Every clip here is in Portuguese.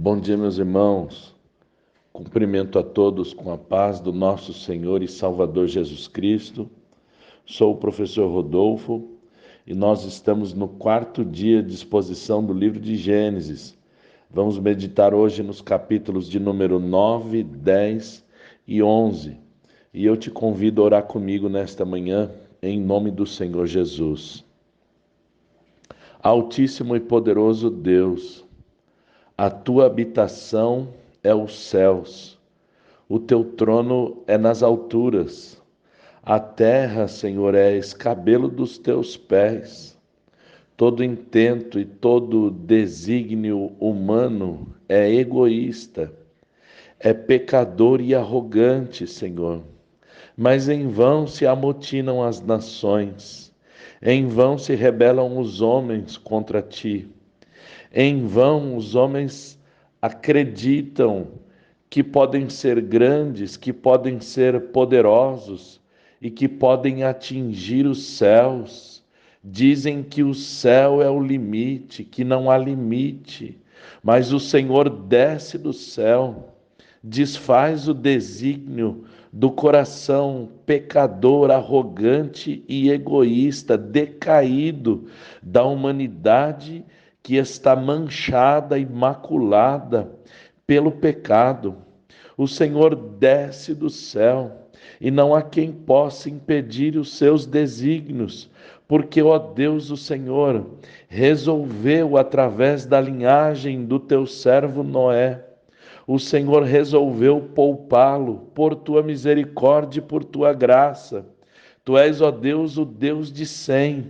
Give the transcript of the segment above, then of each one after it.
Bom dia, meus irmãos. Cumprimento a todos com a paz do nosso Senhor e Salvador Jesus Cristo. Sou o professor Rodolfo e nós estamos no quarto dia de exposição do livro de Gênesis. Vamos meditar hoje nos capítulos de número 9, 10 e 11. E eu te convido a orar comigo nesta manhã, em nome do Senhor Jesus. Altíssimo e poderoso Deus, a tua habitação é os céus, o teu trono é nas alturas. A terra, Senhor, é escabelo dos teus pés. Todo intento e todo desígnio humano é egoísta, é pecador e arrogante, Senhor. Mas em vão se amotinam as nações, em vão se rebelam os homens contra ti. Em vão os homens acreditam que podem ser grandes, que podem ser poderosos e que podem atingir os céus. Dizem que o céu é o limite, que não há limite, mas o Senhor desce do céu, desfaz o desígnio do coração pecador, arrogante e egoísta, decaído da humanidade que está manchada e maculada pelo pecado. O Senhor desce do céu e não há quem possa impedir os seus desígnios, porque, ó Deus, o Senhor resolveu através da linhagem do teu servo Noé. O Senhor resolveu poupá-lo por tua misericórdia e por tua graça. Tu és, ó Deus, o Deus de Sem.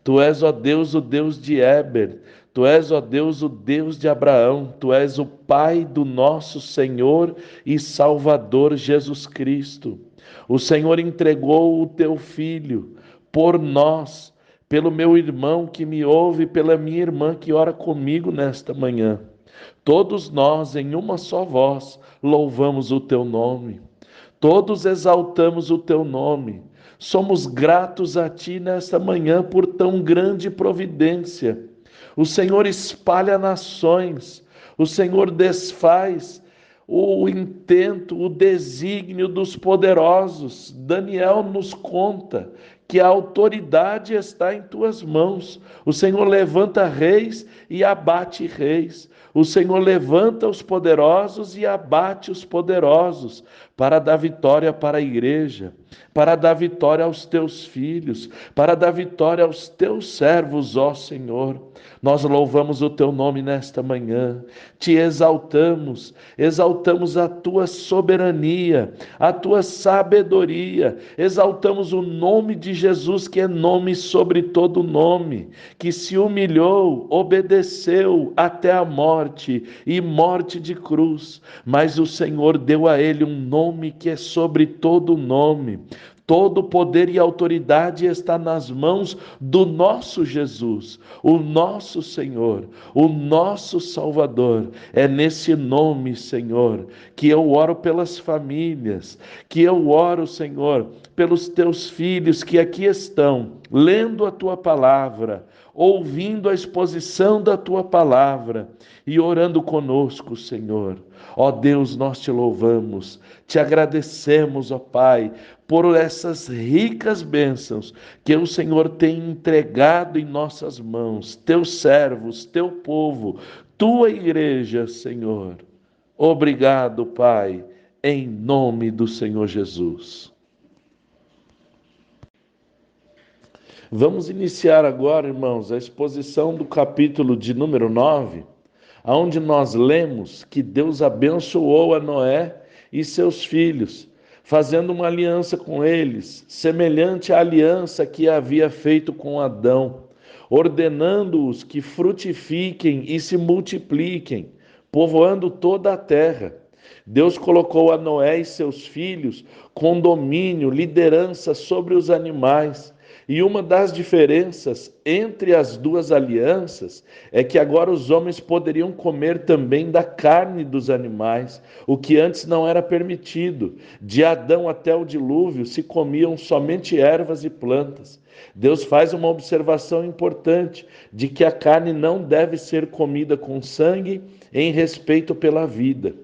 Tu és, ó Deus, o Deus de Éber. Tu és, ó Deus, o Deus de Abraão. Tu és o Pai do nosso Senhor e Salvador Jesus Cristo. O Senhor entregou o teu Filho por nós, pelo meu irmão que me ouve, pela minha irmã que ora comigo nesta manhã. Todos nós, em uma só voz, louvamos o teu nome. Todos exaltamos o teu nome. Somos gratos a ti nesta manhã por tão grande providência. O Senhor espalha nações. O Senhor desfaz o intento, o desígnio dos poderosos. Daniel nos conta que a autoridade está em tuas mãos. O Senhor levanta reis e abate reis. O Senhor levanta os poderosos e abate os poderosos, para dar vitória para a igreja, para dar vitória aos teus filhos, para dar vitória aos teus servos, ó Senhor. Nós louvamos o teu nome nesta manhã, te exaltamos, exaltamos a tua soberania, a tua sabedoria, exaltamos o nome de Jesus, que é nome sobre todo nome, que se humilhou, obedeceu até a morte e morte de cruz, mas o Senhor deu a ele um nome que é sobre todo nome. Todo poder e autoridade está nas mãos do nosso Jesus, o nosso Senhor, o nosso Salvador. É nesse nome, Senhor, que eu oro pelas famílias, que eu oro, Senhor, pelos teus filhos que aqui estão, lendo a tua palavra, ouvindo a exposição da tua palavra e orando conosco, Senhor. Ó Deus, nós te louvamos, te agradecemos, ó Pai, por essas ricas bênçãos que o Senhor tem entregado em nossas mãos, teus servos, teu povo, tua igreja, Senhor. Obrigado, Pai, em nome do Senhor Jesus. Vamos iniciar agora, irmãos, a exposição do capítulo de número 9, onde nós lemos que Deus abençoou a Noé e seus filhos, fazendo uma aliança com eles, semelhante à aliança que havia feito com Adão, ordenando-os que frutifiquem e se multipliquem, povoando toda a terra. Deus colocou a Noé e seus filhos com domínio, liderança sobre os animais. E uma das diferenças entre as duas alianças é que agora os homens poderiam comer também da carne dos animais, o que antes não era permitido. De Adão até o dilúvio se comiam somente ervas e plantas. Deus faz uma observação importante de que a carne não deve ser comida com sangue em respeito pela vida.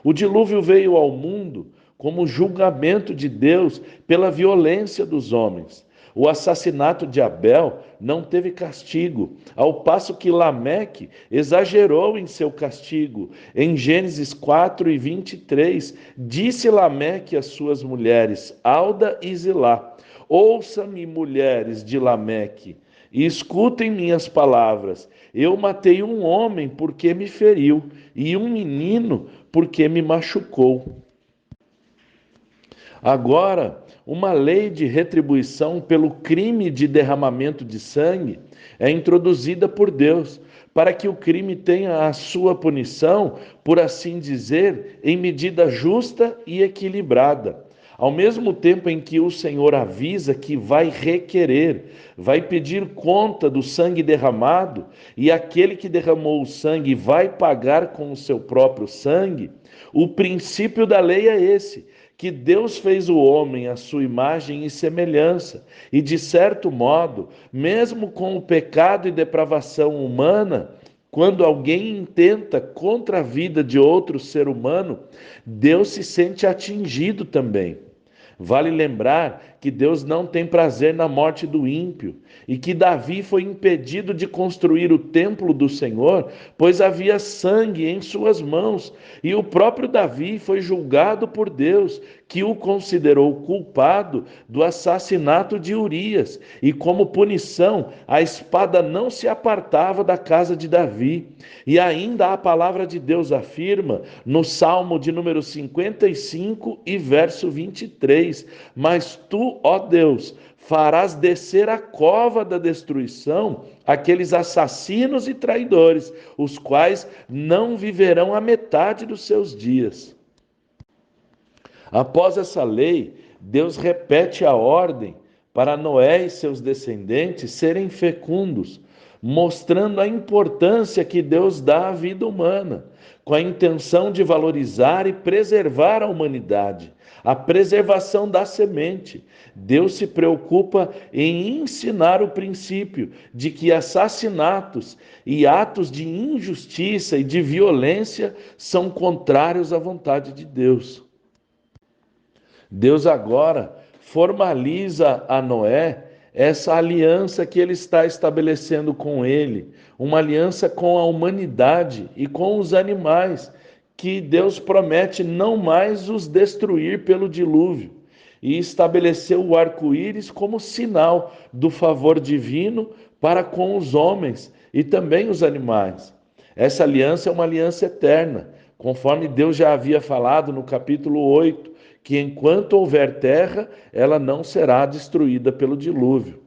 O dilúvio veio ao mundo como julgamento de Deus pela violência dos homens. O assassinato de Abel não teve castigo, ao passo que Lameque exagerou em seu castigo. Em Gênesis 4:23, disse Lameque às suas mulheres, Alda e Zilá: Ouça-me, mulheres de Lameque, e escutem minhas palavras. Eu matei um homem porque me feriu, e um menino porque me machucou. Agora, uma lei de retribuição pelo crime de derramamento de sangue é introduzida por Deus, para que o crime tenha a sua punição, por assim dizer, em medida justa e equilibrada. Ao mesmo tempo em que o Senhor avisa que vai requerer, vai pedir conta do sangue derramado, e aquele que derramou o sangue vai pagar com o seu próprio sangue, o princípio da lei é esse: que Deus fez o homem à sua imagem e semelhança, e de certo modo, mesmo com o pecado e depravação humana, quando alguém intenta contra a vida de outro ser humano, Deus se sente atingido também. Vale lembrar que Deus não tem prazer na morte do ímpio e que Davi foi impedido de construir o templo do Senhor, pois havia sangue em suas mãos, e o próprio Davi foi julgado por Deus, que o considerou culpado do assassinato de Urias, e como punição, a espada não se apartava da casa de Davi. E ainda a palavra de Deus afirma no Salmo de número 55 e verso 23, mas tu, ó Deus, farás descer a cova da destruição aqueles assassinos e traidores, os quais não viverão a metade dos seus dias. Após essa lei, Deus repete a ordem para Noé e seus descendentes serem fecundos, mostrando a importância que Deus dá à vida humana, com a intenção de valorizar e preservar a humanidade, a preservação da semente. Deus se preocupa em ensinar o princípio de que assassinatos e atos de injustiça e de violência são contrários à vontade de Deus. Deus agora formaliza a Noé essa aliança que ele está estabelecendo com ele, uma aliança com a humanidade e com os animais, que Deus promete não mais os destruir pelo dilúvio, e estabeleceu o arco-íris como sinal do favor divino para com os homens e também os animais. Essa aliança é uma aliança eterna, conforme Deus já havia falado no capítulo 8, que enquanto houver terra, ela não será destruída pelo dilúvio.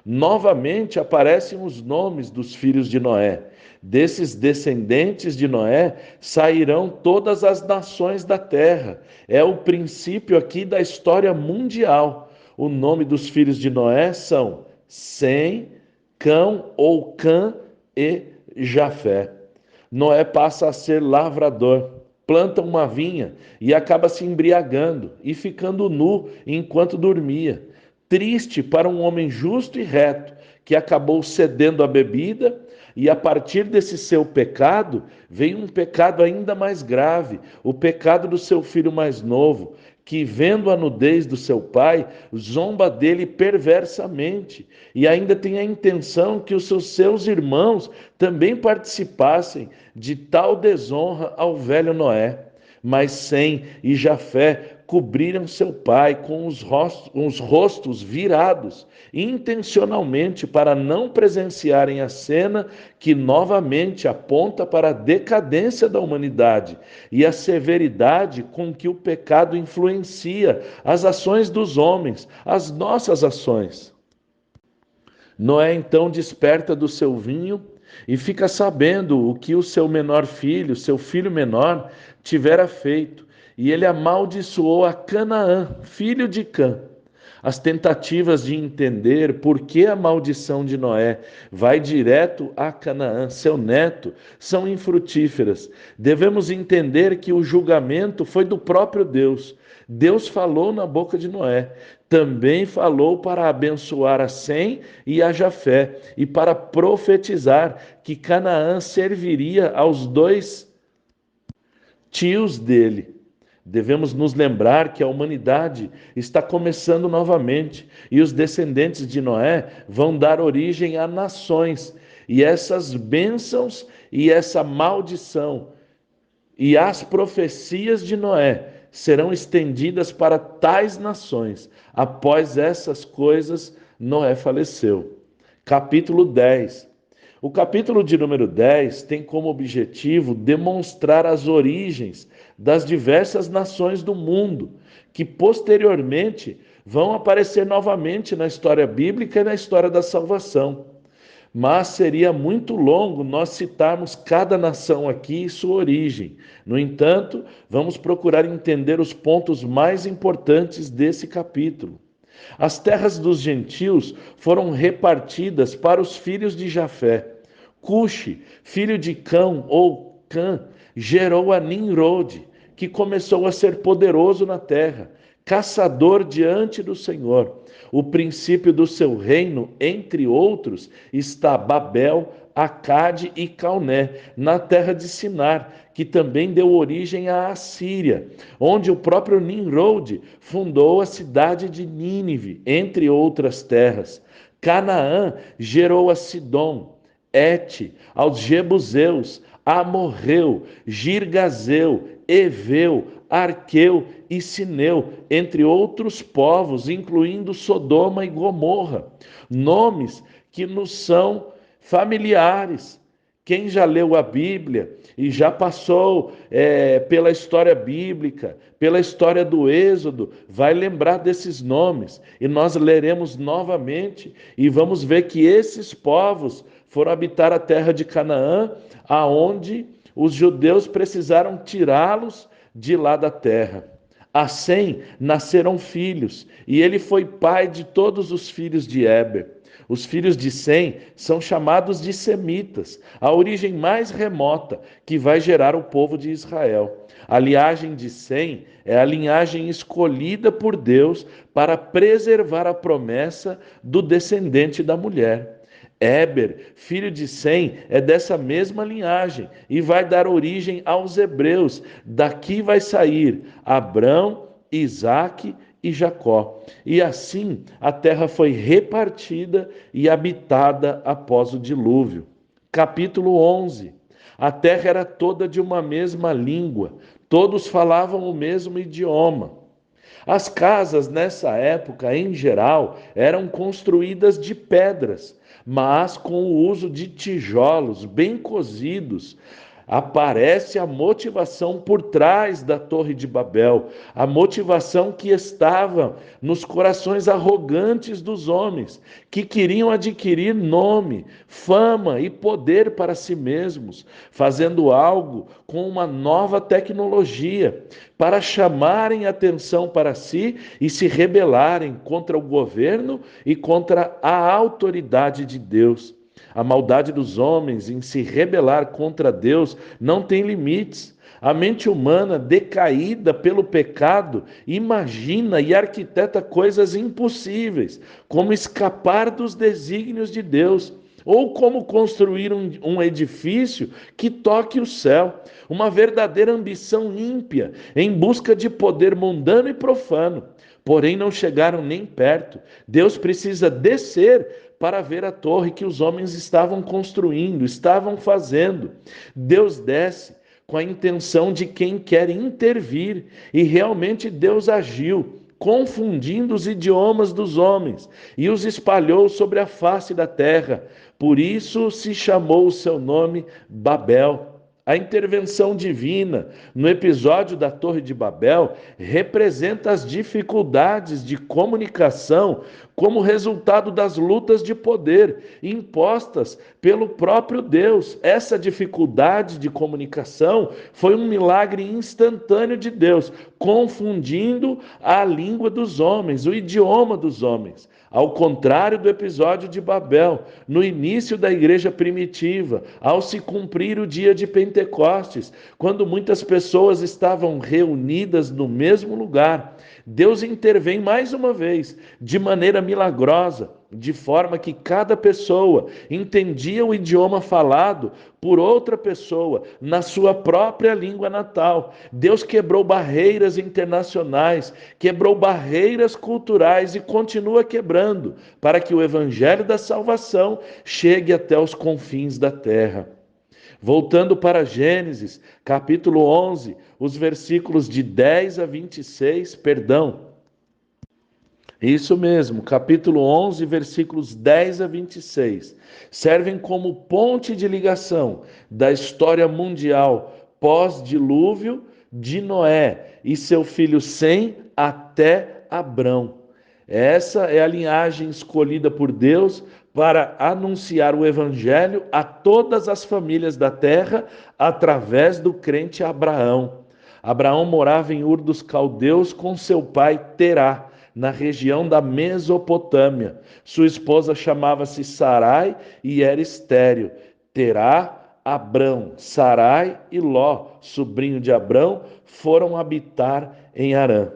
Novamente aparecem os nomes dos filhos de Noé. Desses descendentes de Noé sairão todas as nações da terra. É o princípio aqui da história mundial. O nome dos filhos de Noé são Sem, Cão ou Cã e Jafé. Noé passa a ser lavrador, planta uma vinha e acaba se embriagando e ficando nu enquanto dormia. Triste para um homem justo e reto, que acabou cedendo à bebida, e a partir desse seu pecado, veio um pecado ainda mais grave, o pecado do seu filho mais novo, que, vendo a nudez do seu pai, zomba dele perversamente, e ainda tem a intenção que os seus irmãos também participassem de tal desonra ao velho Noé. Mas Sem e Jafé cobriram seu pai com os rostos virados, intencionalmente, para não presenciarem a cena que novamente aponta para a decadência da humanidade e a severidade com que o pecado influencia as ações dos homens, as nossas ações. Noé então desperta do seu vinho e fica sabendo o que o seu menor filho, seu filho menor, tivera feito. E ele amaldiçoou a Canaã, filho de Cã. As tentativas de entender por que a maldição de Noé vai direto a Canaã, seu neto, são infrutíferas. Devemos entender que o julgamento foi do próprio Deus. Deus falou na boca de Noé. Também falou para abençoar a Sem e a Jafé, e para profetizar que Canaã serviria aos dois tios dele. Devemos nos lembrar que a humanidade está começando novamente e os descendentes de Noé vão dar origem a nações. E essas bênçãos e essa maldição e as profecias de Noé serão estendidas para tais nações. Após essas coisas, Noé faleceu. Capítulo 10. O capítulo de número 10 tem como objetivo demonstrar as origens das diversas nações do mundo, que posteriormente vão aparecer novamente na história bíblica e na história da salvação. Mas seria muito longo nós citarmos cada nação aqui e sua origem. No entanto, vamos procurar entender os pontos mais importantes desse capítulo. As terras dos gentios foram repartidas para os filhos de Jafé. Cuxi, filho de Cão ou Cã, gerou a Nimrod, que começou a ser poderoso na terra, caçador diante do Senhor. O princípio do seu reino, entre outros, está Babel, Acade e Calné, na terra de Sinar, que também deu origem à Assíria, onde o próprio Nimrod fundou a cidade de Nínive, entre outras terras. Canaã gerou a Sidom, Et, aos Jebuseus, Amorreu, Girgazeu, Eveu, Arqueu e Sineu, entre outros povos, incluindo Sodoma e Gomorra. Nomes que nos são familiares. Quem já leu a Bíblia e já passou pela história bíblica, pela história do Êxodo, vai lembrar desses nomes. E nós leremos novamente e vamos ver que esses povos foram habitar a terra de Canaã, aonde os judeus precisaram tirá-los de lá da terra. A Sem nasceram filhos, e ele foi pai de todos os filhos de Éber. Os filhos de Sem são chamados de semitas, a origem mais remota que vai gerar o povo de Israel. A linhagem de Sem é a linhagem escolhida por Deus para preservar a promessa do descendente da mulher. Éber, filho de Sem, é dessa mesma linhagem e vai dar origem aos hebreus. Daqui vai sair Abrão, Isaque e Jacó. E assim a terra foi repartida e habitada após o dilúvio. Capítulo 11. A terra era toda de uma mesma língua, todos falavam o mesmo idioma. As casas nessa época, em geral, eram construídas de pedras, mas com o uso de tijolos bem cozidos. Aparece a motivação por trás da Torre de Babel, a motivação que estava nos corações arrogantes dos homens, que queriam adquirir nome, fama e poder para si mesmos, fazendo algo com uma nova tecnologia, para chamarem atenção para si e se rebelarem contra o governo e contra a autoridade de Deus. A maldade dos homens em se rebelar contra Deus não tem limites. A mente humana, decaída pelo pecado, imagina e arquiteta coisas impossíveis, como escapar dos desígnios de Deus, ou como construir um edifício que toque o céu, uma verdadeira ambição ímpia, em busca de poder mundano e profano. Porém, não chegaram nem perto. Deus precisa descer para ver a torre que os homens estavam construindo, estavam fazendo. Deus desce com a intenção de quem quer intervir, e realmente Deus agiu, confundindo os idiomas dos homens, e os espalhou sobre a face da terra. Por isso se chamou o seu nome Babel. A intervenção divina no episódio da Torre de Babel representa as dificuldades de comunicação como resultado das lutas de poder impostas pelo próprio Deus. Essa dificuldade de comunicação foi um milagre instantâneo de Deus, confundindo a língua dos homens, o idioma dos homens. Ao contrário do episódio de Babel, no início da igreja primitiva, ao se cumprir o dia de Pentecostes, Pentecostes, quando muitas pessoas estavam reunidas no mesmo lugar. Deus intervém mais uma vez, de maneira milagrosa, de forma que cada pessoa entendia o idioma falado por outra pessoa, na sua própria língua natal. Deus quebrou barreiras internacionais, quebrou barreiras culturais e continua quebrando, para que o evangelho da salvação chegue até os confins da terra. Voltando para Gênesis, capítulo 11, os versículos de 10 a 26, perdão. Isso mesmo, capítulo 11, versículos 10 a 26, servem como ponte de ligação da história mundial pós-dilúvio de Noé e seu filho Sem até Abrão. Essa é a linhagem escolhida por Deus para anunciar o evangelho a todas as famílias da terra através do crente Abraão. Abraão morava em Ur dos Caldeus com seu pai Terá, na região da Mesopotâmia. Sua esposa chamava-se Sarai e era estéril. Terá, Abrão, Sarai e Ló, sobrinho de Abrão, foram habitar em Harã.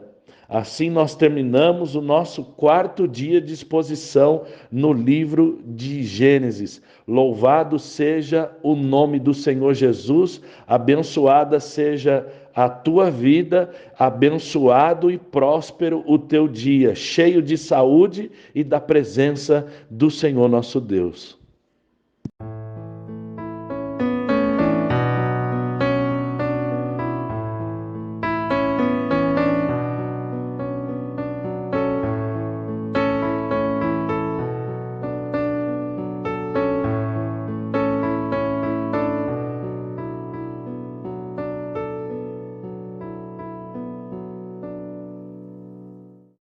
Assim nós terminamos o nosso quarto dia de exposição no livro de Gênesis. Louvado seja o nome do Senhor Jesus, abençoada seja a tua vida, abençoado e próspero o teu dia, cheio de saúde e da presença do Senhor nosso Deus.